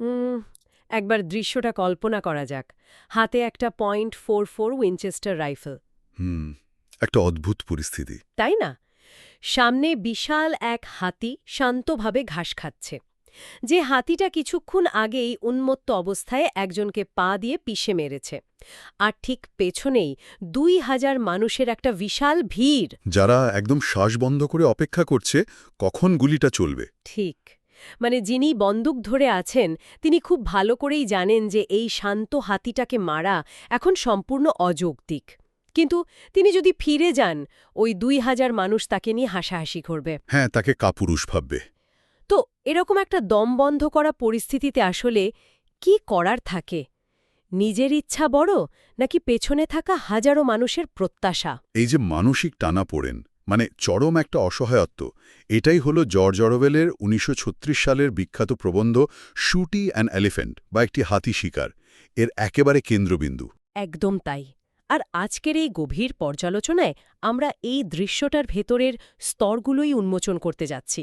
উম, একবার দৃশ্যটা কল্পনা করা যাক। হাতে একটা .44 উইনচেস্টার রাইফেল, হুম, একটা অদ্ভুত পরিস্থিতি। তাই না? সামনে বিশাল এক হাতি শান্তভাবে ঘাস খাচ্ছে, যে হাতিটা কিছুক্ষণ আগেই উন্মত্ত অবস্থায় একজনকে পা দিয়ে পিষে মেরেছে। আর ঠিক পেছনেই ২,০০০ মানুষের একটা বিশাল ভিড়। যারা একদম শ্বাস বন্ধ করে অপেক্ষা করছে কখন গুলিটা চলবে। ঠিক, মানে যিনি বন্দুক ধরে আছেন তিনি খুব ভালো করেই জানেন যে এই শান্ত হাতিটাকে মারা এখন সম্পূর্ণ অযৌক্তিক। কিন্তু তিনি যদি ফিরে যান, ওই ২,০০০ মানুষ তাকে নিয়ে হাসাহাসি করবে। হ্যাঁ, তাকে কাপুরুষ ভাববে। তো এরকম একটা দম বন্ধ করা পরিস্থিতিতে আসলে কি করার থাকে? নিজের ইচ্ছা বড়, নাকি পেছনে থাকা হাজারো মানুষের প্রত্যাশা? এই যে মানসিক টানাপোড়েন, মানে চরম একটা অসহায়ত্ব, এটাই হলো জর্জ অরওয়েলের ১৯৩৬ সালের বিখ্যাত প্রবন্ধ শুটি অ্যান এলিফ্যান্ট বা একটি হাতি শিকার এর একেবারে কেন্দ্রবিন্দু। একদম তাই। আর আজকের এই গভীর পর্যালোচনায় আমরা এই দৃশ্যটার ভেতরের স্তরগুলোই উন্মোচন করতে যাচ্ছি।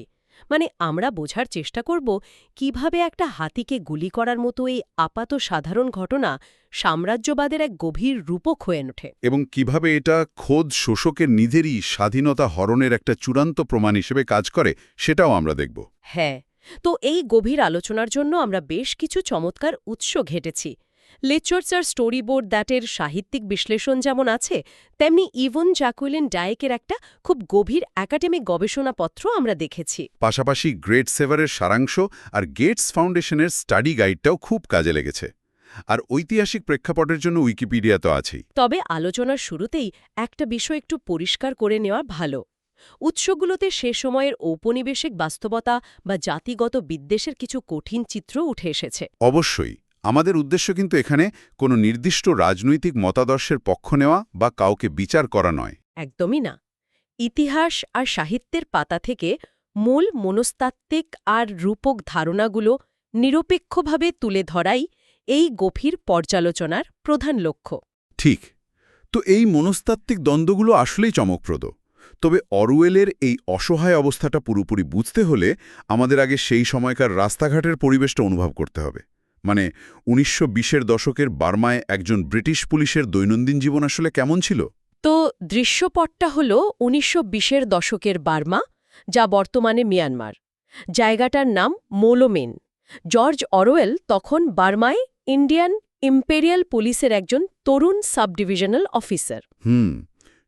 মানে আমরা বোঝার চেষ্টা করব কিভাবে একটা হাতিকে গুলি করার মতো এই আপাত সাধারণ ঘটনা সাম্রাজ্যবাদের এক গভীর রূপক হয়ে ওঠে। এবং কিভাবে এটা খোদ শোষকের নিজেরই স্বাধীনতা হরণের একটা চূড়ান্ত প্রমাণ হিসেবে কাজ করে, সেটাও আমরা দেখব। হ্যাঁ, তো এই গভীর আলোচনার জন্য আমরা বেশ কিছু চমৎকার উৎস ঘেটেছি। লিটারেচার স্টোরিবোর্ড দ্যাটের সাহিত্যিক বিশ্লেষণ যেমন আছে, তেমনি ইভন জ্যাকুইলিন ডায়েকের একটা খুব গভীর একাডেমিক গবেষণাপত্র আমরা দেখেছি। পাশাপাশি গ্রেট সেভারের সারাংশ আর গেটস ফাউন্ডেশনের স্টাডি গাইডটাও খুব কাজে লেগেছে। আর ঐতিহাসিক প্রেক্ষাপটের জন্য উইকিপিডিয়া তো আছেই। তবে আলোচনার শুরুতেই একটা বিষয় একটু পরিষ্কার করে নেওয়া ভালো। উৎসগুলোতে সে সময়ের ঔপনিবেশিক বাস্তবতা বা জাতিগত বিদ্বেষের কিছু কঠিন চিত্র উঠে এসেছে। অবশ্যই আমাদের উদ্দেশ্য কিন্তু এখানে কোনো নির্দিষ্ট রাজনৈতিক মতাদর্শের পক্ষ নেওয়া বা কাউকে বিচার করা নয়। একদমই না। ইতিহাস আর সাহিত্যের পাতা থেকে মূল মনস্তাত্ত্বিক আর রূপক ধারণাগুলো নিরপেক্ষভাবে তুলে ধরাই এই গভীর পর্যালোচনার প্রধান লক্ষ্য। ঠিক। তো এই মনস্তাত্ত্বিক দ্বন্দ্বগুলো আসলেই চমকপ্রদ। তবে অরওয়েলের এই অসহায় অবস্থাটা পুরোপুরি বুঝতে হলে আমাদের আগে সেই সময়কার রাস্তাঘাটের পরিবেশটা অনুভব করতে হবে। মানে ১৯২০-এর দশকের বার্মায় একজন ব্রিটিশ পুলিশের দৈনন্দিন জীবন আসলে কেমন ছিল। তো দৃশ্যপটটা হল ১৯২০-এর দশকের বার্মা, যা বর্তমানে মিয়ানমার। জায়গাটার নাম মোলোমেন। জর্জ অরওয়েল তখন বার্মায় ইন্ডিয়ান ইম্পেরিয়াল পুলিশের একজন তরুণ সাব ডিভিশনাল অফিসার।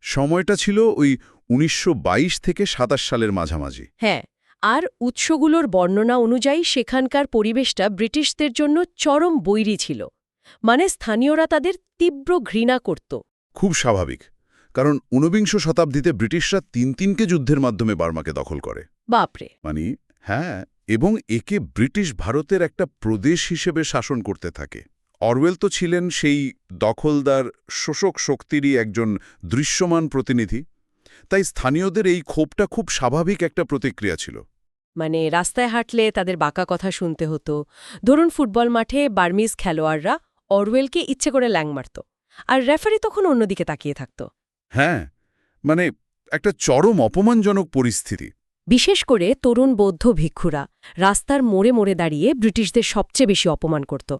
সময়টা ছিল ওই ১৯২২ থেকে ২৭ সালের মাঝামাঝি। হ্যাঁ, আর উৎসগুলোর বর্ণনা অনুযায়ী সেখানকার পরিবেশটা ব্রিটিশদের জন্য চরম বৈরী ছিল। মানে স্থানীয়রা তাদের তীব্র ঘৃণা করত। খুব স্বাভাবিক, কারণ ঊনবিংশ শতাব্দীতে ব্রিটিশরা তিনকে যুদ্ধের মাধ্যমে বার্মাকে দখল করে। বাপরে! মানে হ্যাঁ, এবং একে ব্রিটিশ ভারতের একটা প্রদেশ হিসেবে শাসন করতে থাকে। অরওয়েল তো ছিলেন সেই দখলদার শোষক শক্তিরই একজন দৃশ্যমান প্রতিনিধি। তাই স্থানীয়দের এই ক্ষোভটা খুব স্বাভাবিক একটা প্রতিক্রিয়া ছিল। মানে রাস্তায় হাঁটলে তাদের বাঁকা কথা শুনতে হতো। ধরুন ফুটবল মাঠে বার্মিজ খেলোয়াড়রা অরওয়েলকে ইচ্ছে করে ল্যাং মারত, আর রেফারি তখন অন্যদিকে তাকিয়ে থাকত। হ্যাঁ, মানে একটা চরম অপমানজনক পরিস্থিতি। বিশেষ করে তরুণ বৌদ্ধ ভিক্ষুরা রাস্তার মোড়ে মোড়ে দাঁড়িয়ে ব্রিটিশদের সবচেয়ে বেশি অপমান করত।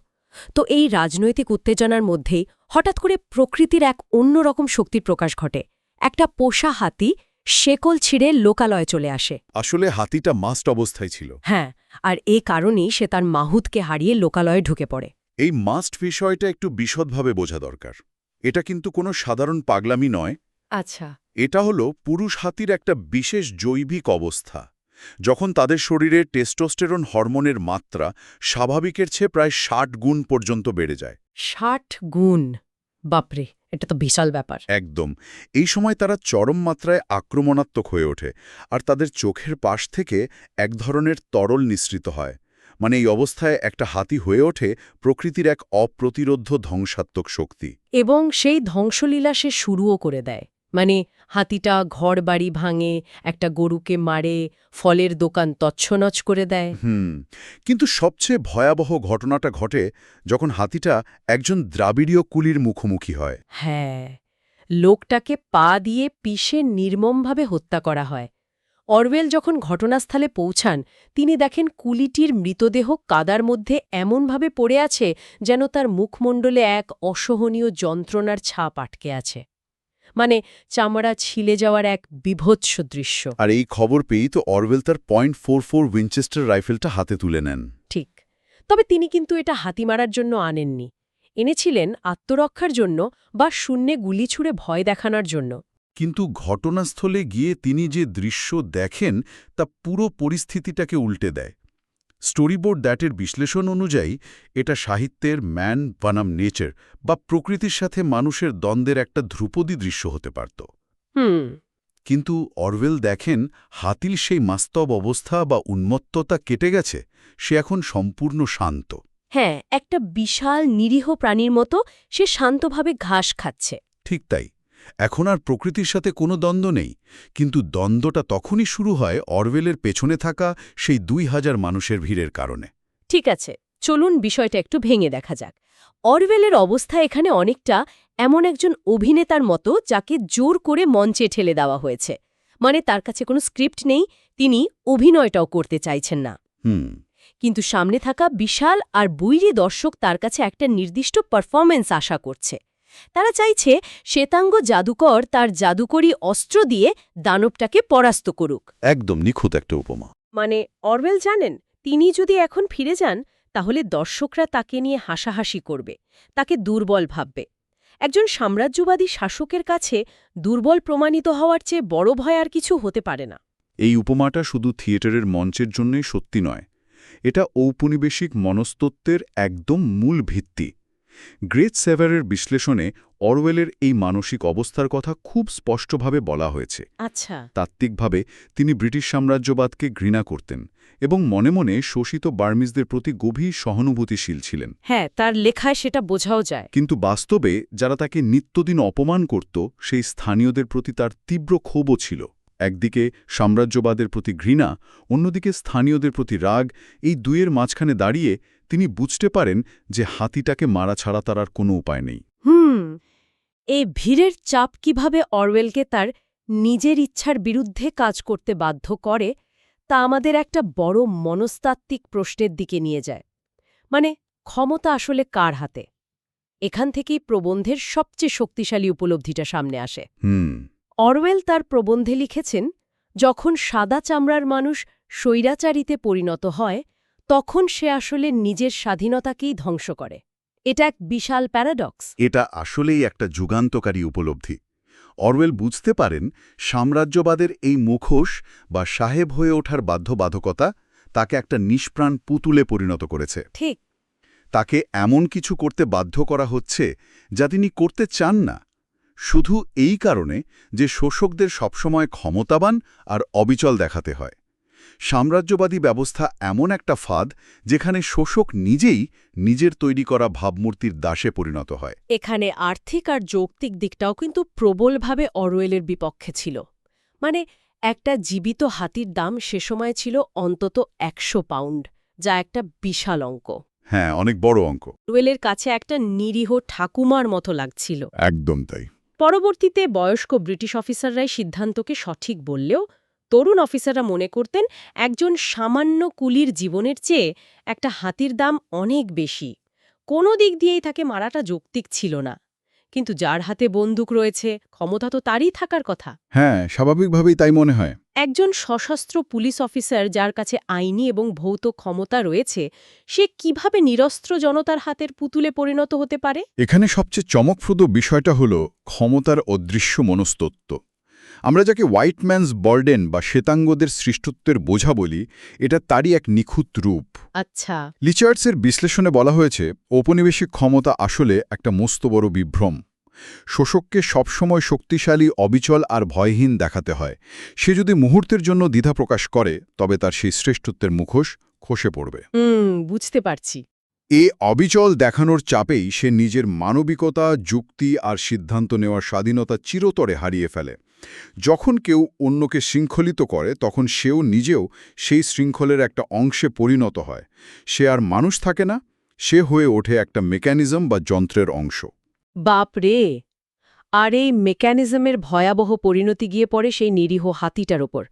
তো এই রাজনৈতিক উত্তেজনার মধ্যেই হঠাৎ করে প্রকৃতির এক অন্যরকম শক্তির প্রকাশ ঘটে। একটা পোষা হাতি শেকল ছিঁড়ে লোকালয়ে চলে আসে। আসলে হাতিটা মাস্ট অবস্থায় ছিল। হ্যাঁ, আর এ কারণেই সে তার মাহুতকে হারিয়ে লোকালয়ে ঢুকে পড়ে। এই মাস্ট বিষয়টা একটু বিশদভাবে বোঝা দরকার। এটা কিন্তু কোনো সাধারণ পাগলামি নয়। আচ্ছা। এটা হলো পুরুষ হাতির একটা বিশেষ জৈবিক অবস্থা, যখন তাদের শরীরে টেস্টোস্টেরন হরমোনের মাত্রা স্বাভাবিকের চেয়ে প্রায় ৬০ গুণ পর্যন্ত বেড়ে যায়। ৬০ গুণ! বাপরে, এটা তো বিশাল ব্যাপার। একদম। এই সময় তারা চরম মাত্রায় আক্রমণাত্মক হয়ে ওঠে, আর তাদের চোখের পাশ থেকে এক ধরনের তরল নিঃসৃত হয়। মানে এই অবস্থায় একটা হাতি হয়ে ওঠে প্রকৃতির এক অপ্রতিরোধ্য ধ্বংসাত্মক শক্তি। এবং সেই ধ্বংসলীলা সে শুরুও করে দেয়। মানে হাতিটা ঘরবাড়ি ভাঙে, একটা গরুকে মারে, ফলের দোকান তছনছ করে দেয়। কিন্তু সবচেয়ে ভয়াবহ ঘটনাটা ঘটে যখন হাতিটা একজন দ্রাবিড়ীয় কুলির মুখোমুখি হয়। হ্যাঁ, লোকটাকে পা দিয়ে পিষে নির্মমভাবে হত্যা করা হয়। অরওয়েল যখন ঘটনাস্থলে পৌঁছান তিনি দেখেন কুলিটির মৃতদেহ কাদার মধ্যে এমনভাবে পড়ে আছে যেন তার মুখমণ্ডলে এক অসহনীয় যন্ত্রণার ছাপ আটকে আছে। মানে চামড়া ছিলে যাওয়ার এক বীভৎস দৃশ্য। আর এই খবর পেয়েই তো অরওয়েল তার .44 উইনচেস্টার রাইফেলটা হাতে তুলে নেন। ঠিক। তবে তিনি কিন্তু এটা হাতি মারার জন্য আনেননি। এনেছিলেন আত্মরক্ষার জন্য বা শূন্যে গুলি ছুঁড়ে ভয় দেখানোর জন্য। কিন্তু ঘটনাস্থলে গিয়ে তিনি যে দৃশ্য দেখেন তা পুরো পরিস্থিতিটাকে উল্টে দেয়। স্টোরিবোর্ড দ্যাটের বিশ্লেষণ অনুযায়ী এটা সাহিত্যের ম্যান বনাম নেচার বা প্রকৃতির সাথে মানুষের দ্বন্দ্বের একটা ধ্রুপদী দৃশ্য হতে পারত। কিন্তু অরওয়েল দেখেন হাতির সেই বাস্তব অবস্থা বা উন্মত্ততা কেটে গেছে, সে এখন সম্পূর্ণ শান্ত। হ্যাঁ, একটা বিশাল নিরীহ প্রাণীর মতো সে শান্তভাবে ঘাস খাচ্ছে। ঠিক তাই, এখন আর প্রকৃতির সাথে কোনো দ্বন্দ্ব নেই, কিন্তু দ্বন্দ্বটা তখনই শুরু হয় অরওয়েলের পেছনে থাকা সেই 2000 মানুষের ভিড়ের কারণে। ঠিক আছে, চলুন বিষয়টা একটু ভেঙে দেখা যাক। অরওয়েলের অবস্থা এখানে অনেকটা এমন একজন অভিনেতার মতো যাকে জোর করে মঞ্চে ঠেলে দেওয়া হয়েছে। মানে তার কাছে কোনো স্ক্রিপ্ট নেই, তিনি অভিনয়টাও করতে চাইছেন না। কিন্তু সামনে থাকা বিশাল আর বৈরী দর্শক তার কাছে একটা নির্দিষ্ট পারফরম্যান্স আশা করছে। তারা চাইছে শ্বেতাঙ্গ জাদুকর তার জাদুকরী অস্ত্র দিয়ে দানবটাকে পরাস্ত করুক। একদম নিখুঁত একটা উপমা। মানে অরওয়েল জানেন, তিনি যদি এখন ফিরে যান তাহলে দর্শকরা তাকে নিয়ে হাসাহাসি করবে, তাকে দুর্বল ভাববে। একজন সাম্রাজ্যবাদী শাসকের কাছে দুর্বল প্রমাণিত হওয়ার চেয়ে বড় ভয় আর কিছু হতে পারে না। এই উপমাটা শুধু থিয়েটারের মঞ্চের জন্যই সত্যি নয়, এটা ঔপনিবেশিক মনস্তত্ত্বের একদম মূল ভিত্তি। গ্রেট সেভারের বিশ্লেষণে অরওয়েলের এই মানসিক অবস্থার কথা খুব স্পষ্টভাবে বলা হয়েছে। আচ্ছা। তাত্ত্বিকভাবে তিনি ব্রিটিশ সাম্রাজ্যবাদকে ঘৃণা করতেন এবং মনে মনে শোষিত বার্মিজদের প্রতি গভীর সহানুভূতিশীল ছিলেন। হ্যাঁ, তার লেখায় সেটা বোঝাও যায়। কিন্তু বাস্তবে যারা তাকে নিত্যদিন অপমান করত সেই স্থানীয়দের প্রতি তার তীব্র ক্ষোভও ছিল। একদিকে সাম্রাজ্যবাদের প্রতি ঘৃণা, অন্যদিকে স্থানীয়দের প্রতি রাগ, এই দুইয়ের মাঝখানে দাঁড়িয়ে তিনি বুঝতে পারেন যে হাতিটাকে মারা ছাড়া তার আর কোনো উপায় নেই। এই ভিড়ের চাপ কিভাবে অরওয়েলকে তার নিজের ইচ্ছার বিরুদ্ধে কাজ করতে বাধ্য করে তা আমাদের একটা বড় মনস্তাত্ত্বিক প্রশ্নের দিকে নিয়ে যায়। মানে ক্ষমতা আসলে কার হাতে? এখান থেকেই প্রবন্ধের সবচেয়ে শক্তিশালী উপলব্ধিটা সামনে আসে। অরওয়েল তার প্রবন্ধে লিখেছেন, যখন সাদা চামড়ার মানুষ স্বৈরাচারীতে পরিণত হয় তখন সে আসলে নিজের স্বাধীনতাকেই ধ্বংস করে। এটা এক বিশাল প্যারাডক্স। এটা আসলেই একটা যুগান্তকারী উপলব্ধি। অরওয়েল বুঝতে পারেন সাম্রাজ্যবাদের এই মুখোশ বা সাহেব হয়ে ওঠার বাধ্যবাধকতা তাকে একটা নিষ্প্রাণ পুতুলে পরিণত করেছে। ঠিক। তাকে এমন কিছু করতে বাধ্য করা হচ্ছে যা তিনি করতে চান না, শুধু এই কারণে যে শোষকদের সবসময় ক্ষমতাবান আর অবিচল দেখাতে হয়। সাম্রাজ্যবাদী ব্যবস্থা এমন একটা ফাঁদ যেখানে শোষক নিজেই নিজের তৈরি করা ভাবমূর্তির দাসে পরিণত হয়। এখানে আর্থিক আর যৌক্তিক দিকটাও কিন্তু প্রবলভাবে অরওয়েলের বিপক্ষে ছিল। মানে একটা জীবিত হাতির দাম সে সময় ছিল অন্তত 100 পাউন্ড, যা একটা বিশাল অঙ্ক। হ্যাঁ, অনেক বড় অঙ্ক। অরওয়েলের কাছে একটা নিরীহ ঠাকুমার মতো লাগছিল। একদম তাই। পরবর্তীতে বয়স্ক ব্রিটিশ অফিসাররাই সিদ্ধান্তকে সঠিক বললেও তরুণ অফিসাররা মনে করতেন একজন সামান্য কুলির জীবনের চেয়ে একটা হাতির দাম অনেক বেশি। কোনো দিক দিয়েই তাকে মারাটা যৌক্তিক ছিল না। কিন্তু যার হাতে বন্দুক রয়েছে, ক্ষমতা তো তারই থাকার কথা। হ্যাঁ, স্বাভাবিকভাবেই তাই মনে হয়। একজন সশস্ত্র পুলিশ অফিসার যার কাছে আইনি এবং ভৌত ক্ষমতা রয়েছে, সে কিভাবে নিরস্ত্র জনতার হাতের পুতুলে পরিণত হতে পারে? এখানে সবচেয়ে চমকপ্রদ বিষয়টা হল ক্ষমতার অদৃশ্য মনস্তত্ত্ব। আমরা যাকে হোয়াইট ম্যানস বার্ডেন বা শ্বেতাঙ্গদের সৃষ্টত্বের বোঝা বলি, এটা তারই এক নিখুঁত রূপ। আচ্ছা। লিচার্ডসের বিশ্লেষণে বলা হয়েছে ঔপনিবেশিক ক্ষমতা আসলে একটা মস্ত বড় বিভ্রম। শোষককে সবসময় শক্তিশালী, অবিচল আর ভয়হীন দেখাতে হয়। সে যদি মুহূর্তের জন্য দ্বিধা প্রকাশ করে তবে তার সেই শ্রেষ্ঠত্বের মুখোশ খসে পড়বে। বুঝতে পারছি। এ অবিচল দেখানোর চাপেই সে নিজের মানবিকতা, যুক্তি আর সিদ্ধান্ত নেওয়ার স্বাধীনতা চিরতরে হারিয়ে ফেলে। যখন কেউ অন্যকে শৃঙ্খলিত করে তখন সেও নিজেও সেই শৃঙ্খলের একটা অংশে পরিণত হয়। সে আর মানুষ থাকে না, সে হয়ে ওঠে একটা মেকানিজম বা যন্ত্রের অংশ। বাপ রে! আর এই মেকানিজমের ভয়াবহ পরিণতি গিয়ে পড়ে সেই নিরীহ হাতিটার ওপর।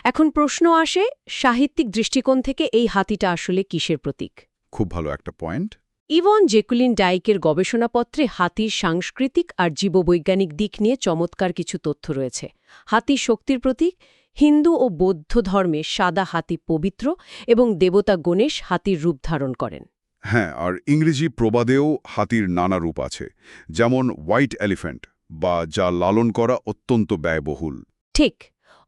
এখন প্রশ্ন আসে, সাহিত্যিক দৃষ্টিকোণ থেকে এই হাতিটা আসলে কিসের প্রতীক? খুব ভালো একটা পয়েন্ট। ইভন জেকুলিন ডাইকের গবেষণাপত্রে হাতির সাংস্কৃতিক আর জীববৈজ্ঞানিক দিক নিয়ে চমৎকার কিছু তথ্য রয়েছে। হাতি শক্তির প্রতীক, হিন্দু ও বৌদ্ধ ধর্মে সাদা হাতি পবিত্র এবং দেবতা গণেশ হাতির রূপ ধারণ করেন। হ্যাঁ, আর ইংরেজি প্রবাদেও হাতির নানা রূপ আছে, যেমন হোয়াইট এলিফ্যান্ট, বা যা লালন করা অত্যন্ত ব্যয়বহুল। ঠিক,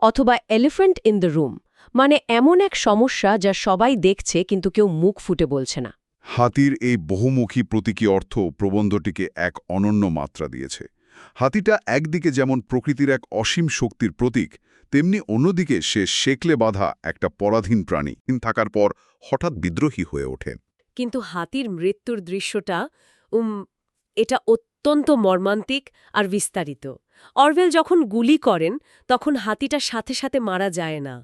অথবা এলিফ্যান্ট ইন দ্য রুম, মানে এমন এক সমস্যা যা সবাই দেখছে কিন্তু কেউ মুখ ফুটে বলছে না। হাতির এই বহুমুখী প্রতীকী অর্থ প্রবন্ধটিকে এক অনন্য মাত্রা দিয়েছে। হাতিটা একদিকে যেমন প্রকৃতির এক অসীম শক্তির প্রতীক, তেমনি অন্যদিকে সে শেকলে বাঁধা একটা পরাধীন প্রাণী, থাকার পর হঠাৎ বিদ্রোহী হয়ে ওঠে। কিন্তু হাতির মৃত্যুর দৃশ্যটা এটা অত্যন্ত মর্মান্তিক আর বিস্তারিত। অরওয়েল যখন গুলি করেন তখন হাতিটা সাথে সাথে মারা যায় না।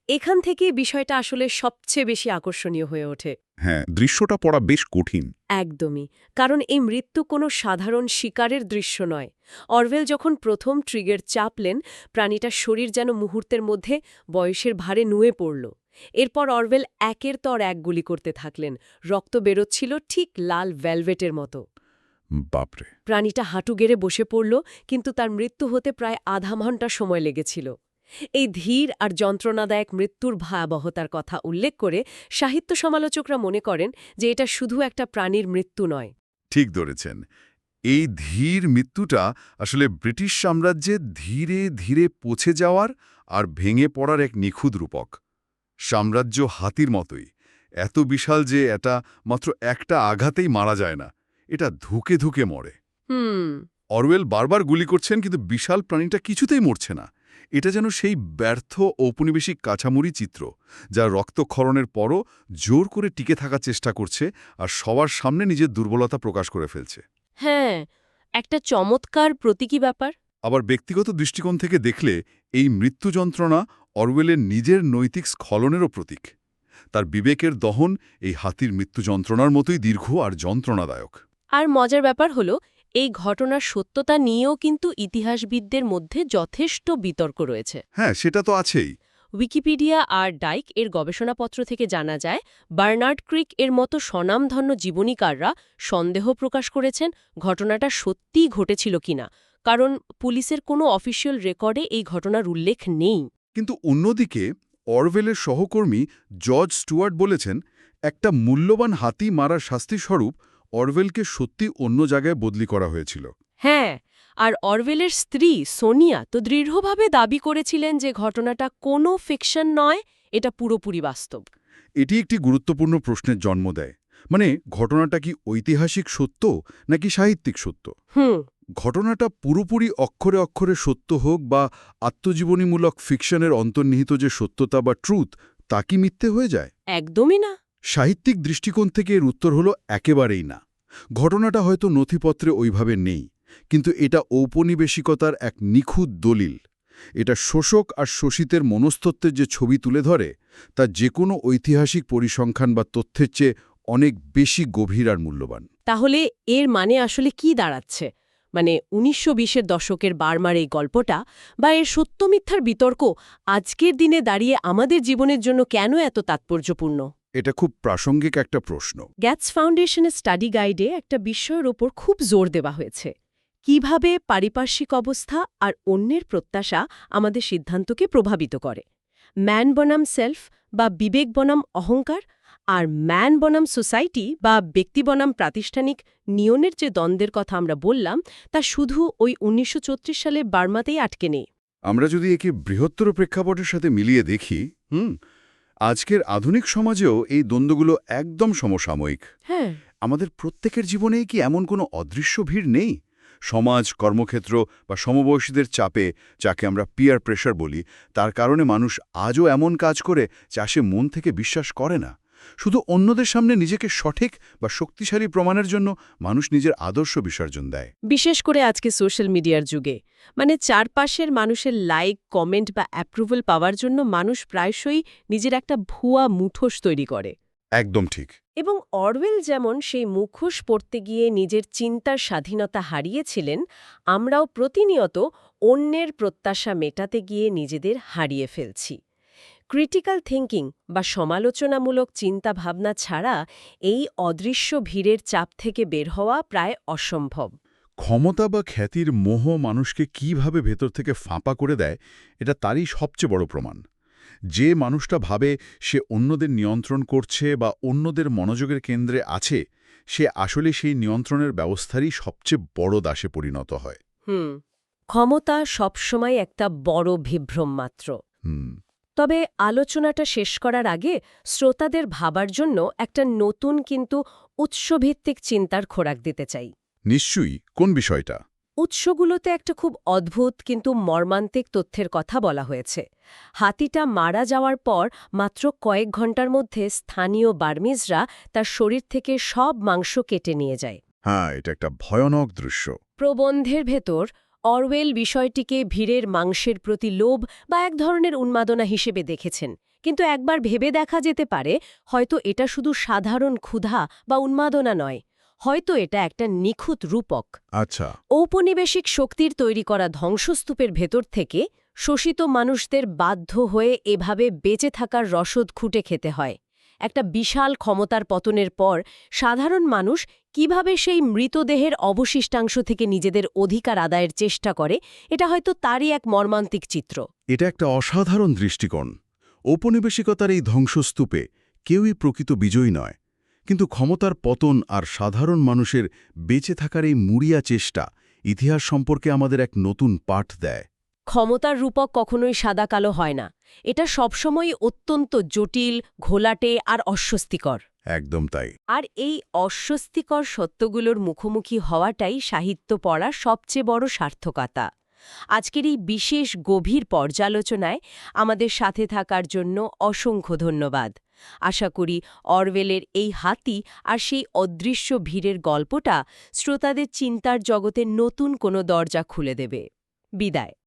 এখান থেকে বিষয়টা আসলে সবচেয়ে বেশি আকর্ষণীয় হয়ে ওঠে। হ্যাঁ, দৃশ্যটা পড়া বেশ কঠিন। একদমই, কারণ এই মৃত্যু কোনো সাধারণ শিকারের দৃশ্য নয়। অরওয়েল যখন প্রথম ট্রিগার চাপলেন, প্রাণীটার শরীর যেন মুহূর্তের মধ্যে বয়সের ভারে নুয়ে পড়ল। এরপর অরওয়েল একের পর এক গুলি করতে থাকলেন। রক্ত বেরোচ্ছিল ঠিক লাল ভেলভেটের মতো। বাপরে! প্রাণীটা হাঁটু গেড়ে বসে পড়ল, কিন্তু তার মৃত্যু হতে প্রায় আধা ঘণ্টা সময় লেগেছিল। এই ধীর আর যন্ত্রণাদায়ক মৃত্যুর ভয়াবহতার কথা উল্লেখ করে সাহিত্য সমালোচকরা মনে করেন যে এটা শুধু একটা প্রাণীর মৃত্যু নয়। ঠিক ধরেছেন। এই ধীর মৃত্যুটা আসলে ব্রিটিশ সাম্রাজ্যে ধীরে ধীরে পচে যাওয়ার আর ভেঙে পড়ার এক নিখুঁত রূপক। সাম্রাজ্য হাতির মতোই, এত বিশাল যে এটা মাত্র একটা আঘাতেই মারা যায় না, এটা ধুকে ধুকে মরে। অরওয়েল বারবার গুলি করছেন, কিন্তু বিশাল প্রাণীটা কিছুতেই মরছে না। এটা যেন সেই ব্যর্থ ঔপনিবেশিক কাঁচামুড়ি চিত্র, যা রক্তক্ষরণের পরও জোর করে টিকে থাকার চেষ্টা করছে আর সবার সামনে নিজের দুর্বলতা প্রকাশ করে ফেলছে। হ্যাঁ, একটা চমৎকার প্রতীকী ব্যাপার। আবার ব্যক্তিগত দৃষ্টিকোণ থেকে দেখলে এই মৃত্যু যন্ত্রণা অরওয়েলের নিজের নৈতিক স্খলনেরও প্রতীক। তার বিবেকের দহন এই হাতির মৃত্যু যন্ত্রণার মতোই দীর্ঘ আর যন্ত্রণাদায়ক। আর মজার ব্যাপার হলো, এই ঘটনার সত্যতা নিয়েও কিন্তু ইতিহাসবিদদের মধ্যে যথেষ্ট বিতর্ক রয়েছে। হ্যাঁ, সেটা তো আছেই। উইকিপিডিয়া আর ডাইক এর গবেষণাপত্র থেকে জানা যায়, বার্নার্ড ক্রিক এর মতো স্বনামধন্য জীবনীকাররা সন্দেহ প্রকাশ করেছেন ঘটনাটা সত্যিই ঘটেছিল কিনা, কারণ পুলিশের কোনো অফিসিয়াল রেকর্ডে এই ঘটনার উল্লেখ নেই। কিন্তু অন্যদিকে অরওয়েলের সহকর্মী জর্জ স্টুয়ার্ট বলেছেন, একটা মূল্যবান হাতি মারার শাস্তিস্বরূপ অরওয়েলকে সত্যি অন্য জায়গায় বদলি করা হয়েছিল। হ্যাঁ, আর অরওয়েলের স্ত্রী সোনিয়া তো দৃঢ়ভাবে দাবি করেছিলেন যে ঘটনাটা কোনো ফিকশন নয়, এটা পুরোপুরি বাস্তব। এটি একটি গুরুত্বপূর্ণ প্রশ্নের জন্ম দেয়, মানে ঘটনাটা কি ঐতিহাসিক সত্য নাকি সাহিত্যিক সত্য? ঘটনাটা পুরোপুরি অক্ষরে অক্ষরে সত্য হোক বা আত্মজীবনীমূলক ফিকশনের অন্তর্নিহিত যে সত্যতা বা ট্রুথ, তা কি মিথ্যে হয়ে যায়? একদমই না। সাহিত্যিক দৃষ্টিকোণ থেকে এর উত্তর হলো একেবারেই না। ঘটনাটা হয়তো নথিপত্রে ওইভাবে নেই, কিন্তু এটা ঔপনিবেশিকতার এক নিখুঁত দলিল। এটা শোষক আর শোষিতের মনস্তত্ত্বের যে ছবি তুলে ধরে, তা যে কোনো ঐতিহাসিক পরিসংখ্যান বা তথ্যের চেয়ে অনেক বেশি গভীর আর মূল্যবান। তাহলে এর মানে আসলে কি দাঁড়াচ্ছে? মানে ১৯২০-এর দশকের বার্মার এই গল্পটা বা এর সত্য মিথ্যার বিতর্ক আজকের দিনে দাঁড়িয়ে আমাদের জীবনের জন্য কেন এত তাৎপর্যপূর্ণ? এটা খুব প্রাসঙ্গিক একটা প্রশ্ন। গ্যাটস ফাউন্ডেশনের স্টাডি গাইডে একটা বিষয়ের ওপর খুব জোর দেওয়া হয়েছে, কিভাবে পারিপার্শ্বিক অবস্থা আর অন্যের প্রত্যাশা আমাদের সিদ্ধান্তকে প্রভাবিত করে। ম্যান বনাম সেলফ বা বিবেক বনাম অহংকার, আর ম্যান বনাম সোসাইটি বা ব্যক্তি বনাম প্রাতিষ্ঠানিক নিয়নের যে দ্বন্দ্বের কথা আমরা বললাম, তা শুধু ওই ১৯৩৪ সালে বার্মাতেই আটকে নেই। আমরা যদি একে বৃহত্তর প্রেক্ষাপটের সাথে মিলিয়ে দেখি, আজকের আধুনিক সমাজেও এই দ্বন্দ্বগুলো একদম সমসাময়িক। হ্যাঁ, আমাদের প্রত্যেকের জীবনেই কি এমন কোনো অদৃশ্য ভিড় নেই? সমাজ, কর্মক্ষেত্র বা সমবয়সীদের চাপে, যাকে আমরা পিয়ার প্রেশার বলি, তার কারণে মানুষ আজও এমন কাজ করে যা সে মন থেকে বিশ্বাস করে না। শুধু অন্যদের সামনে নিজেকে সঠিক বা শক্তিশালী প্রমাণের জন্য মানুষ নিজের আদর্শ বিসর্জন দেয়। বিশেষ করে আজকে সোশ্যাল মিডিয়ার যুগে, মানে চারপাশের মানুষের লাইক, কমেন্ট বা অ্যাপ্রুভাল পাওয়ার জন্য মানুষ প্রায়শই নিজের একটা ভুয়া মুঠোশ তৈরি করে। একদম ঠিক। এবং অরওয়েল যেমন সেই মুখোশ পড়তে গিয়ে নিজের চিন্তার স্বাধীনতা হারিয়েছিলেন, আমরাও প্রতিনিয়ত অন্যের প্রত্যাশা মেটাতে গিয়ে নিজেদের হারিয়ে ফেলছি। ক্রিটিক্যাল থিঙ্কিং বা সমালোচনামূলক চিন্তাভাবনা ছাড়া এই অদৃশ্য ভিড়ের চাপ থেকে বের হওয়া প্রায় অসম্ভব। ক্ষমতা বা খ্যাতির মোহ মানুষকে কিভাবে ভেতর থেকে ফাঁপা করে দেয়, এটা তারই সবচেয়ে বড় প্রমাণ। যে মানুষটা ভাবে সে অন্যদের নিয়ন্ত্রণ করছে বা অন্যদের মনোযোগের কেন্দ্রে আছে, সে আসলে সেই নিয়ন্ত্রণের ব্যবস্থারই সবচেয়ে বড় দাসে পরিণত হয়। ক্ষমতা সবসময় একটা বড় বিভ্রম মাত্র। তবে আলোচনাটা শেষ করার আগে শ্রোতাদের ভাবার জন্য একটা নতুন কিন্তু উৎসভিত্তিক চিন্তার খোরাক দিতে চাই। নিশ্চয়ই, কোন বিষয়টা? উৎসগুলোতে একটা খুব অদ্ভুত কিন্তু মর্মান্তিক তথ্যের কথা বলা হয়েছে। হাতিটা মারা যাওয়ার পর মাত্র কয়েক ঘন্টার মধ্যে স্থানীয় বার্মিজরা তার শরীর থেকে সব মাংস কেটে নিয়ে যায়। হ্যাঁ, এটা একটা ভয়ানক দৃশ্য। প্রবন্ধের ভেতর অরওয়েল বিষয়টিকে ভিড়ের মাংসের প্রতি লোভ বা এক ধরনের উন্মাদনা হিসেবে দেখেছেন, কিন্তু একবার ভেবে দেখা যেতে পারে হয়তো এটা শুধু সাধারণ ক্ষুধা বা উন্মাদনা নয়, হয়তো এটা একটা নিখুঁত রূপক। আচ্ছা। ঔপনিবেশিক শক্তির তৈরি করা ধ্বংসস্তূপের ভেতর থেকে শোষিত মানুষদের বাধ্য হয়ে এভাবে বেঁচে থাকার রসদ খুঁটে খেতে হয়। একটা বিশাল ক্ষমতার পতনের পর সাধারণ মানুষ কিভাবে সেই মৃতদেহের অবশিষ্টাংশ থেকে নিজেদের অধিকার আদায়ের চেষ্টা করে, এটা হয়তো তারই এক মর্মান্তিক চিত্র। এটা একটা অসাধারণ দৃষ্টিকোণ। ঔপনিবেশিকতার এই ধ্বংসস্তূপে কেউই প্রকৃত বিজয়ী নয়, কিন্তু ক্ষমতার পতন আর সাধারণ মানুষের বেঁচে থাকার এই মুড়িয়া চেষ্টা ইতিহাস সম্পর্কে আমাদের এক নতুন পাঠ দেয়। ক্ষমতার রূপক কখনোই সাদা কালো হয় না, এটা সবসময় অত্যন্ত জটিল, ঘোলাটে আর অস্বস্তিকর। একদম তাই। আর এই অস্বস্তিকর সত্যগুলোর মুখোমুখি হওয়াটাই সাহিত্য পড়ার সবচেয়ে বড় সার্থকতা। আজকের এই বিশেষ গভীর পর্যালোচনায় আমাদের সাথে থাকার জন্য অসংখ্য ধন্যবাদ। আশা করি অরওয়েলের এই হাতি আর সেই অদৃশ্য ভিড়ের গল্পটা শ্রোতাদের চিন্তার জগতে নতুন কোনো দরজা খুলে দেবে। বিদায়।